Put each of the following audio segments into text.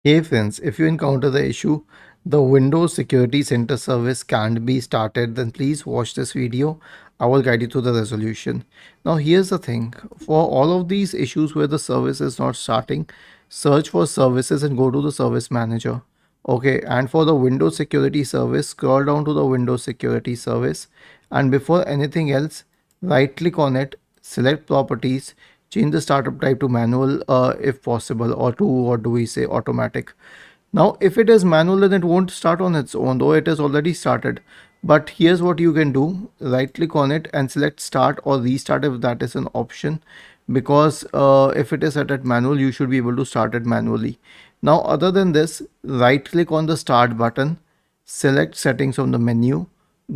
Hey friends, if you encounter the issue, the Windows Security Center service can't be started, then please watch this video. I will guide you through the resolution. Now, here's the thing for all of these issues where the service is not starting, search for services and go to the service manager. Okay, and for the Windows Security Service, scroll down to the Windows Security Service, and before anything else, right click on it, select properties, change the startup type to manual if possible, or to what do we say, automatic. Now if it is manual, then it won't start on its own, though it is already started. But here's what you can do: right click on it and select start or restart if that is an option, because if it is set at manual, you should be able to start it manually. Now other than this, right click on the start button, select settings from the menu,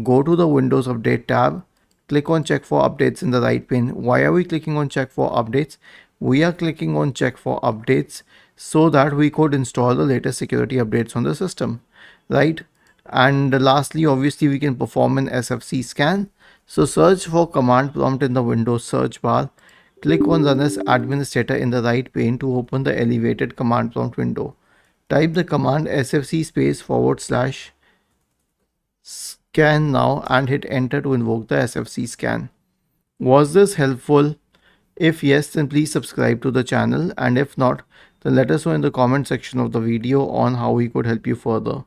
go to the Windows Update tab, click on check for updates in the right pane. Why are we clicking on check for updates? We are clicking on check for updates so that we could install the latest security updates on the system, right? And lastly, obviously, we can perform an SFC scan. So search for command prompt in the Windows search bar. Click on run as administrator in the right pane to open the elevated command prompt window. Type the command sfc space forward slash scan now and hit enter to invoke the SFC scan. Was this helpful? If yes, then please subscribe to the channel, and if not, then let us know in the comment section of the video on how we could help you further.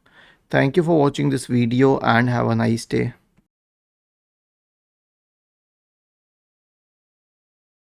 Thank you for watching this video and have a nice day.